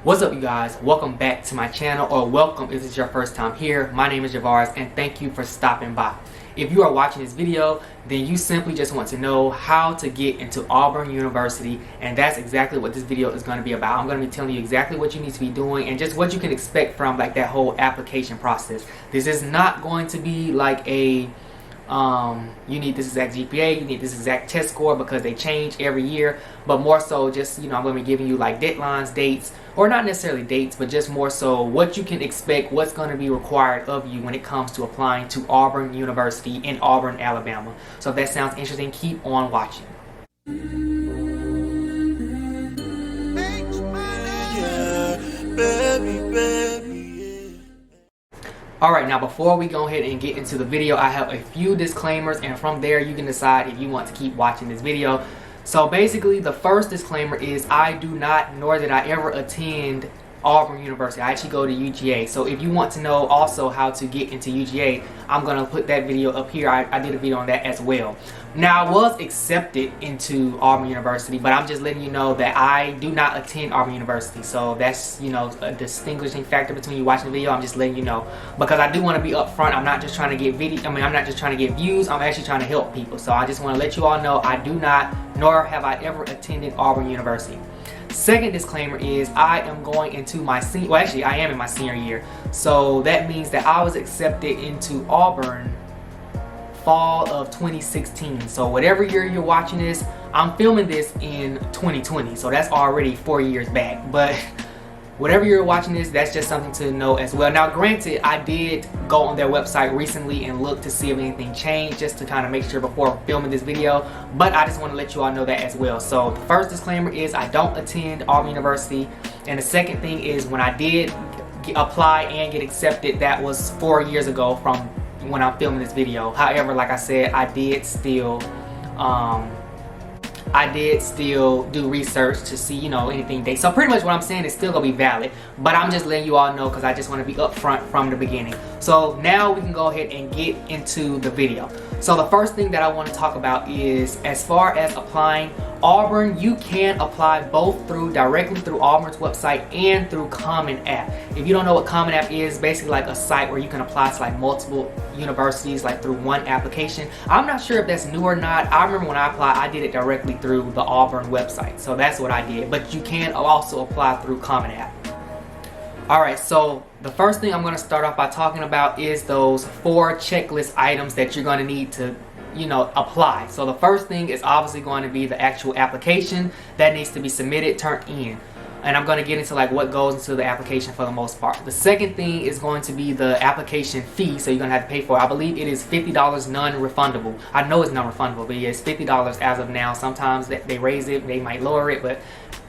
What's up, you guys? Welcome back to my channel, or welcome if this is your first time here. My name is Javars and thank you for stopping by. If you are watching this video, then you simply just want to know how to get into Auburn University, and that's exactly what this video is going to be about. I'm going to be telling you exactly what you need to be doing and just what you can expect from like that whole application process. This is not going to be like a you need this exact GPA, you need this exact test score, because they change every year, but more so just, I'm going to be giving you like deadlines, dates, or not necessarily dates, but just more so what you can expect, what's going to be required of you when it comes to applying to Auburn University in Auburn, Alabama. So if that sounds interesting, keep on watching. Alright, now before we go ahead and get into the video, I have a few disclaimers, and from there you can decide if you want to keep watching this video. So basically, the first disclaimer is I do not, nor did I ever attend Auburn University. I actually go to UGA. So if you want to know also how to get into UGA, I'm going to put that video up here. I did a video on that as well. Now, I was accepted into Auburn University, but I'm just letting you know that I do not attend Auburn University. So that's, a distinguishing factor between you watching the video. I'm just letting you know, because I do want to be upfront. I'm not just trying to get I'm not just trying to get views. I'm actually trying to help people. So I just want to let you all know I do not, nor have I ever attended Auburn University. Second disclaimer is I am going into my senior, well actually I am in my senior year. So that means that I was accepted into Auburn fall of 2016. So whatever year you're watching this, I'm filming this in 2020. So that's already 4 years back. But whatever you're watching this, that's just something to know as well. Now granted, I did go on their website recently and look to see if anything changed, just to kind of make sure before filming this video, but I just want to let you all know that as well. So the first disclaimer is I don't attend Auburn University, and the second thing is when I did apply and get accepted, that was 4 years ago from when I'm filming this video. However, like I said, I did still do research to see, anything they. So pretty much what I'm saying is still gonna be valid, but I'm just letting you all know because I just want to be upfront from the beginning. So now we can go ahead and get into the video. So the first thing that I want to talk about is, as far as applying, Auburn, you can apply both directly through Auburn's website and through Common App. If you don't know what Common App is, basically like a site where you can apply to like multiple universities like through one application. I'm not sure if that's new or not. I remember when I applied, I did it directly through the Auburn website. So that's what I did, but you can also apply through Common App. Alright, so the first thing I'm going to start off by talking about is those 4 checklist items that you're going to need to apply. So the first thing is obviously going to be the actual application that needs to be submitted, turned in. And I'm going to get into like what goes into the application for the most part. The second thing is going to be the application fee. So you're going to have to pay for it. I believe it is $50 non-refundable. I know it's non-refundable, but yeah, it's $50 as of now. Sometimes they raise it, they might lower it, but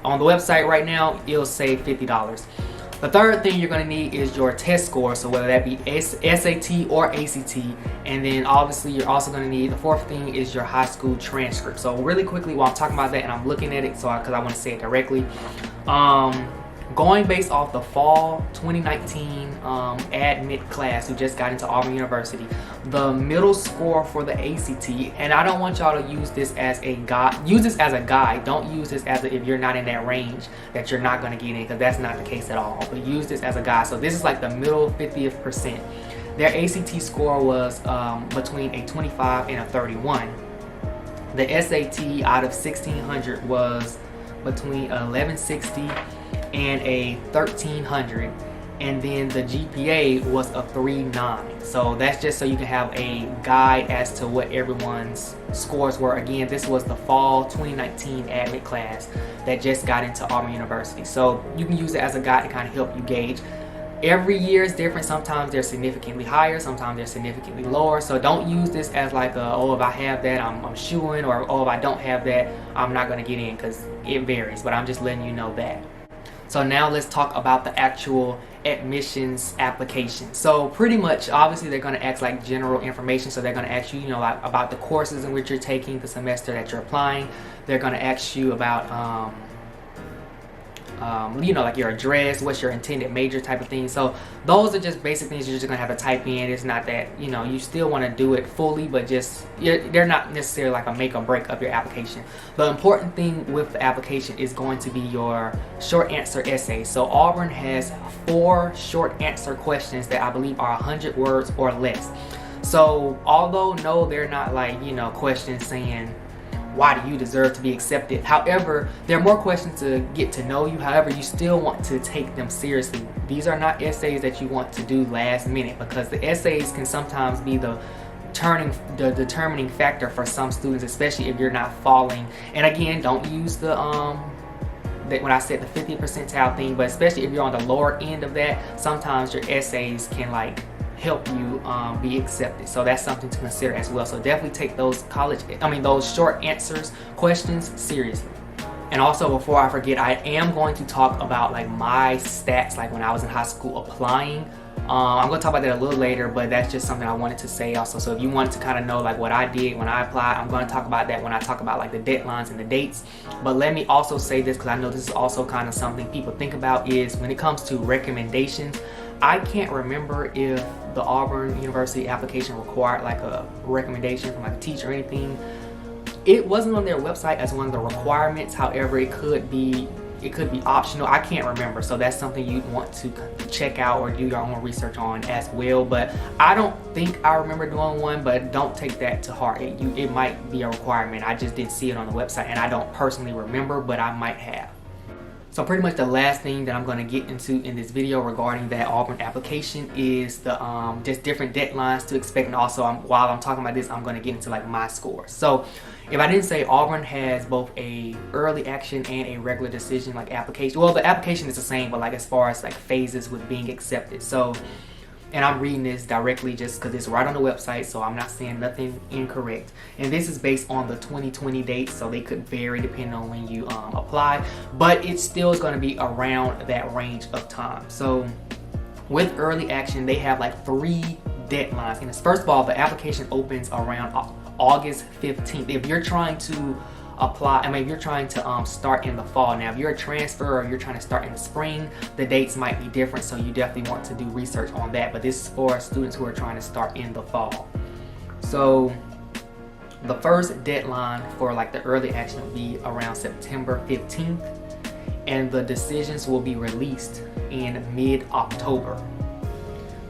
on the website right now, it'll say $50. The third thing you're going to need is your test score, so whether that be SAT or ACT, and then obviously you're also going to need, the fourth thing is your high school transcript. So really quickly while I'm talking about that and I'm looking at it, because I want to say it directly, going based off the fall 2019 admit class who just got into Auburn University, the middle score for the ACT, and I don't want y'all to use this as a guide. Use this as a guide. Don't use this as if you're not in that range that you're not going to get in, because that's not the case at all. But use this as a guide. So this is like the middle 50th percent. Their ACT score was between a 25 and a 31. The SAT out of 1600 was between 1160 and a 1300, and then the GPA was a 3.9. So that's just so you can have a guide as to what everyone's scores were. Again, this was the fall 2019 admit class that just got into Auburn University, so you can use it as a guide to kind of help you gauge. Every year is different. Sometimes they're significantly higher, sometimes they're significantly lower. So don't use this as like oh, if I have that, I'm shooing, or oh, if I don't have that, I'm not going to get in, because it varies. But I'm just letting you know that. So now let's talk about the actual admissions application. So pretty much, obviously, they're going to ask like general information. So they're going to ask you, like, about the courses in which you're taking the semester that you're applying. They're going to ask you about you know, like your address, what's your intended major type of thing. So those are just basic things you're just gonna have to type in. It's not that, you know, you still want to do it fully, but just they're not necessarily like a make or break of your application. The important thing with the application is going to be your short answer essay. So Auburn has 4 short answer questions that I believe are 100 words or less. So although no, they're not like, you know, questions saying why do you deserve to be accepted. However, there are more questions to get to know you. However, you still want to take them seriously. These are not essays that you want to do last minute, because the essays can sometimes be the determining factor for some students, especially if you're not falling. And again, don't use the when I said the 50th percentile thing, but especially if you're on the lower end of that, sometimes your essays can like help you be accepted. So that's something to consider as well. So definitely take those those short answers questions seriously. And also, before I forget, I am going to talk about like my stats, like when I was in high school applying. I'm going to talk about that a little later, but that's just something I wanted to say also. So if you wanted to kind of know like what I did when I applied, I'm going to talk about that when I talk about like the deadlines and the dates. But let me also say this, because I know this is also kind of something people think about, is when it comes to recommendations, I can't remember if the Auburn University application required like a recommendation from like a teacher or anything. It wasn't on their website as one of the requirements. However, it could be optional. I can't remember. So that's something you'd want to check out or do your own research on as well. But I don't think I remember doing one, but don't take that to heart. It might be a requirement. I just didn't see it on the website and I don't personally remember, but I might have. So pretty much the last thing that I'm going to get into in this video regarding that Auburn application is the just different deadlines to expect. And also while I'm talking about this, I'm going to get into like my scores. So if I didn't say, Auburn has both a early action and a regular decision like application. Well, the application is the same, but like as far as like phases with being accepted. So, and I'm reading this directly just because it's right on the website, so I'm not saying nothing incorrect. And this is based on the 2020 dates, so they could vary depending on when you apply, but it still is going to be around that range of time. So with early action, they have like 3 deadlines. And it's, first of all, the application opens around August 15th. If you're trying to apply, if you're trying to start in the fall. Now, if you're a transfer or you're trying to start in the spring, the dates might be different, so you definitely want to do research on that. But this is for students who are trying to start in the fall. So the first deadline for like the early action will be around September 15th, and the decisions will be released in mid-October.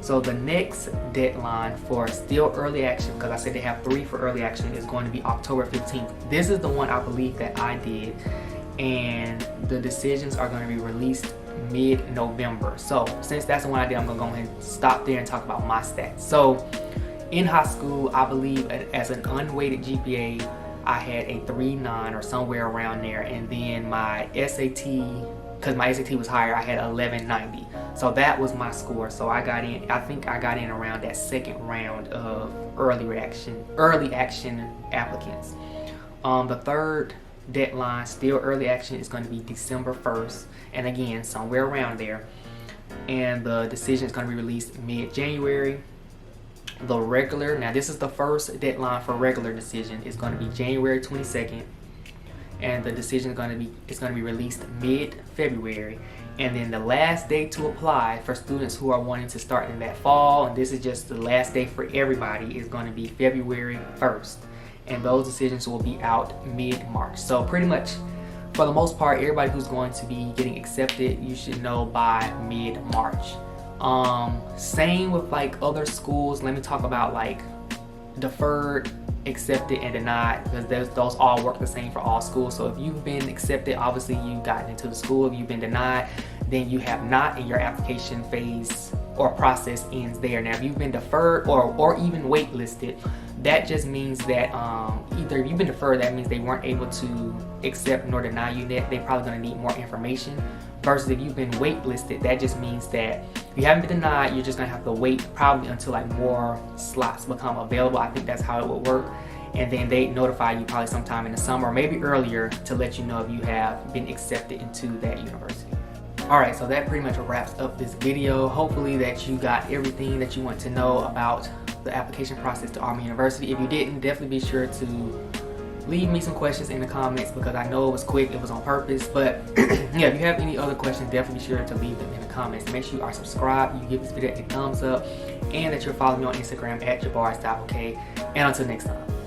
So the next deadline for still early action, because I said they have 3 for early action, is going to be October 15th. This is the one I believe that I did, and the decisions are going to be released mid-November. So since that's the one I did, I'm going to go ahead and stop there and talk about my stats. So in high school, I believe as an unweighted GPA, I had a 3.9 or somewhere around there, and then my SAT, because my SAT was higher, I had 1190. So that was my score. So I got in, I think I got in around that second round of early action applicants. The third deadline, still early action, is going to be December 1st. And again, somewhere around there. And the decision is going to be released mid-January. The regular, now this is the first deadline for regular decision, is going to be January 22nd. And the decision is going to be released mid-February. And then the last day to apply for students who are wanting to start in that fall, and this is just the last day for everybody, is going to be February 1st. And those decisions will be out mid-March. So pretty much, for the most part, everybody who's going to be getting accepted, you should know by mid-March. Same with like other schools. Let me talk about like deferred, accepted, and denied, because those all work the same for all schools. So if you've been accepted, obviously you got into the school. If you've been denied, then you have not, and your application phase or process ends there. Now, if you've been deferred or even waitlisted, that just means that either if you've been deferred, that means they weren't able to accept nor deny you yet. They're probably going to need more information. Versus if you've been waitlisted, that just means that if you haven't been denied, you're just going to have to wait probably until like more slots become available. I think that's how it would work. And then they notify you probably sometime in the summer or maybe earlier to let you know if you have been accepted into that university. Alright, so that pretty much wraps up this video. Hopefully that you got everything that you want to know about the application process to Auburn University. If you didn't, definitely be sure to leave me some questions in the comments, because I know it was quick, it was on purpose. But yeah, if you have any other questions, definitely be sure to leave them in the comments. Make sure you are subscribed, you give this video a thumbs up, and that you're following me on Instagram at jabars.ok. And until next time.